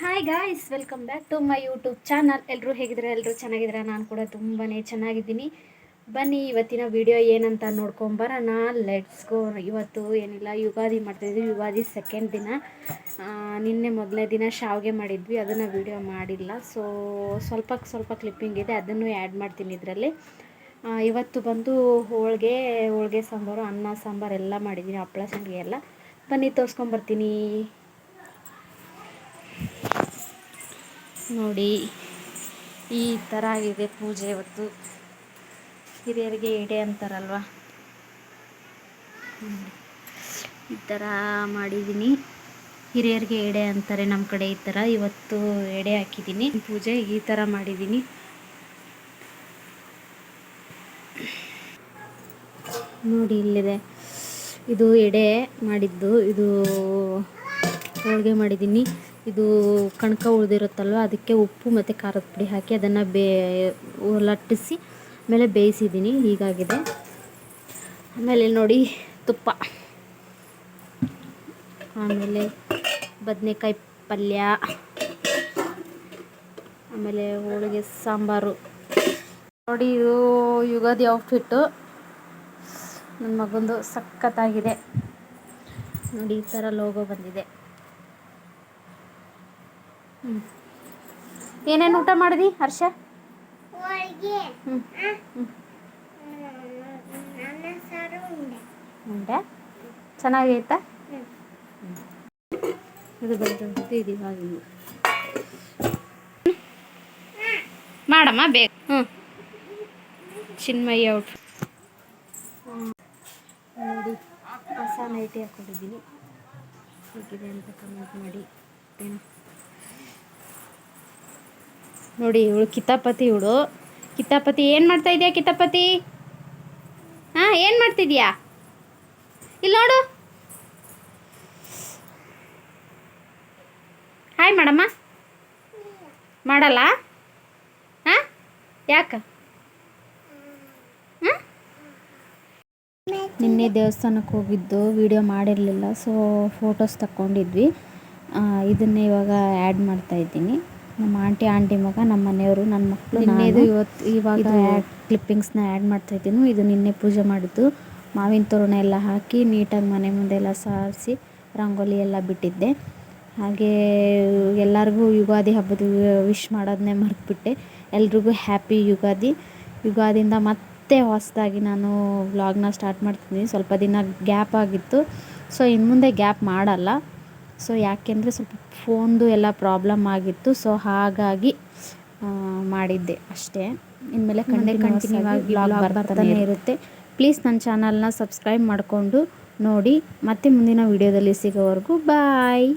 Hi guys, welcome back to my YouTube channel. ಎಲ್ಲರೂ ಹೇಗಿದ್ರೆ ಎಲ್ಲರೂ ಚೆನ್ನಾಗಿದ್ರೆ ನಾನು ಕೂಡ ತುಂಬಾ ಚೆನ್ನಾಗಿದ್ದೀನಿ. ಬನ್ನಿ ಇವತ್ತಿನ ವಿಡಿಯೋ ಏನಂತ ನೋಡ್ಕೊಂಬರೋಣ. Let's go. ಇವತ್ತು ಏನಿಲ್ಲ, ಯುಗಾದಿ ಮಾಡ್ತಾಯಿದ್ವಿ. ಯುಗಾದಿ ಸೆಕೆಂಡ್ ದಿನ. ನಿನ್ನೆ ಮೊದಲನೇ ದಿನ ಶಾವಿಗೆ ಮಾಡಿದ್ವಿ, ಅದನ್ನು ವಿಡಿಯೋ ಮಾಡಿಲ್ಲ. ಸೊ ಸ್ವಲ್ಪ ಕ್ಲಿಪ್ಪಿಂಗ್ ಇದೆ, ಅದನ್ನು ಆ್ಯಡ್ ಮಾಡ್ತೀನಿ ಇದರಲ್ಲಿ. ಇವತ್ತು ಬಂದು ಹೋಳಿಗೆ ಸಾಂಬಾರು, ಅನ್ನ ಸಾಂಬಾರು ಎಲ್ಲ ಮಾಡಿದ್ದೀನಿ, ಹಪ್ಪಳ ಸಂಡಿಗೆ ಎಲ್ಲ. ಬನ್ನಿ ತೋರಿಸ್ಕೊಂಬರ್ತೀನಿ. ನೋಡಿ, ಈ ಥರ ಆಗಿದೆ ಪೂಜೆ ಇವತ್ತು. ಹಿರಿಯರಿಗೆ ಎಡೆ ಅಂತಾರಲ್ವ, ಈ ಥರ ಮಾಡಿದ್ದೀನಿ. ಹಿರಿಯರಿಗೆ ಎಡೆ ಅಂತಾರೆ ನಮ್ಮ ಕಡೆ. ಈ ಥರ ಇವತ್ತು ಎಡೆ ಹಾಕಿದ್ದೀನಿ. ಪೂಜೆ ಈ ಥರ ಮಾಡಿದ್ದೀನಿ. ನೋಡಿ, ಇಲ್ಲಿದೆ, ಇದು ಎಡೆ ಮಾಡಿದ್ದು. ಇದು ಹೋಳಿಗೆ ಮಾಡಿದ್ದೀನಿ. ಇದು ಕಣಕ ಉಳಿದಿರುತ್ತಲ್ವ, ಅದಕ್ಕೆ ಉಪ್ಪು ಮತ್ತು ಖಾರದ ಪುಡಿ ಹಾಕಿ ಅದನ್ನು ಲಟ್ಟಿಸಿ ಆಮೇಲೆ ಬೇಯಿಸಿದ್ದೀನಿ. ಹೀಗಾಗಿದೆ. ಆಮೇಲೆ ನೋಡಿ, ತುಪ್ಪ, ಆಮೇಲೆ ಬದನೆಕಾಯಿ ಪಲ್ಯ, ಆಮೇಲೆ ಹೋಳಿಗೆ ಸಾಂಬಾರು. ನೋಡಿ, ಇದು ಯುಗಾದಿ ಔಟ್ಫಿಟ್ಟು ನನ್ನ ಮಗಂದು ಸಖತ್ತಾಗಿದೆ. ನೋಡಿ, ಈ ಥರ ಲೋಗೋ ಬಂದಿದೆ. ಏನೇನು ಊಟ ಮಾಡಿದಿ ಹರ್ಷ? ಉಂಡೆ ಚೆನ್ನಾಗೈತಾ? ಇದು ಬಂದಂತ ಇವಾಗ ಮಾಡಮ್ಮ ಬೇಗ. ಚಿನ್ಮಯ್ಯ ಔಟ್. ನೋಡಿ, ಹೊಸ ನೈಟಿ ಹಾಕೊಂಡಿದ್ದೀನಿ. ಹೇಗಿದೆ ಅಂತ ಕಮೆಂಟ್ ಮಾಡಿ. ನೋಡಿ, ಇವಳು ಕಿತಾಪತಿ. ಕಿತಾಪತಿ ಏನು ಮಾಡ್ತಾ ಇದೆಯಾ? ಕಿತಾಪತಿ, ಏನು ಮಾಡ್ತಿದ್ಯಾ? ಇಲ್ಲಿ ನೋಡು. ಹಾಯ್ ಮಾಡಮ್ಮ. ಮಾಡಲ್ಲ? ಯಾಕೆ? ನಿನ್ನೆ ದೇವಸ್ಥಾನಕ್ಕೆ ಹೋಗಿದ್ದು ವಿಡಿಯೋ ಮಾಡಿರಲಿಲ್ಲ, ಸೊ ಫೋಟೋಸ್ ತಗೊಂಡಿದ್ವಿ. ಇದನ್ನೇ ಇವಾಗ ಆ್ಯಡ್ ಮಾಡ್ತಾಯಿದ್ದೀನಿ. ನಮ್ಮ ಆಂಟಿ ಮಗ, ನಮ್ಮ ಮನೆಯವರು, ನನ್ನ ಮಕ್ಕಳು, ಇವಾಗ ಕ್ಲಿಪ್ಪಿಂಗ್ಸ್ನ ಆ್ಯಡ್ ಮಾಡ್ತಾಯಿದ್ದೀನಿ. ಇದು ನಿನ್ನೆ ಪೂಜೆ ಮಾಡಿದ್ದು. ಮಾವಿನ ತೋರಣ ಎಲ್ಲ ಹಾಕಿ ನೀಟಾಗಿ ಮನೆ ಮುಂದೆ ಎಲ್ಲ ಸಾರಿಸಿ ರಂಗೋಲಿ ಎಲ್ಲ ಬಿಟ್ಟಿದ್ದೆ. ಹಾಗೆ ಎಲ್ಲರಿಗೂ ಯುಗಾದಿ ಹಬ್ಬದ ವಿಶ್ ಮಾಡೋದನ್ನೇ ಮರೆತುಬಿಟ್ಟೆ. ಎಲ್ರಿಗೂ ಹ್ಯಾಪಿ ಯುಗಾದಿ. ಯುಗಾದಿಯಿಂದ ಮತ್ತೆ ಹೊಸದಾಗಿ ನಾನು ವ್ಲಾಗ್ನ ಸ್ಟಾರ್ಟ್ ಮಾಡ್ತಿದ್ದೀನಿ. ಸ್ವಲ್ಪ ದಿನ ಗ್ಯಾಪ್ ಆಗಿತ್ತು, ಸೊ ಇನ್ನು ಮುಂದೆ ಗ್ಯಾಪ್ ಮಾಡಲ್ಲ. ಸೊ ಯಾಕೆಂದರೆ ಸ್ವಲ್ಪ ಫೋನ್ದು ಎಲ್ಲ ಪ್ರಾಬ್ಲಮ್ ಆಗಿತ್ತು, ಸೊ ಹಾಗಾಗಿ ಮಾಡಿದ್ದೆ ಅಷ್ಟೇ. ಇನ್ಮೇಲೆ ಕಂಟಿನ್ಯೂ ಆಗಿ ವ್ಲಾಗ್ ಬರ್ತಾನೆ ಇರುತ್ತೆ. ಪ್ಲೀಸ್ ನನ್ನ ಚಾನಲ್ನ ಸಬ್ಸ್ಕ್ರೈಬ್ ಮಾಡಿಕೊಂಡು ನೋಡಿ. ಮತ್ತೆ ಮುಂದಿನ ವೀಡಿಯೋದಲ್ಲಿ ಸಿಗೋವರೆಗೂ ಬಾಯ್.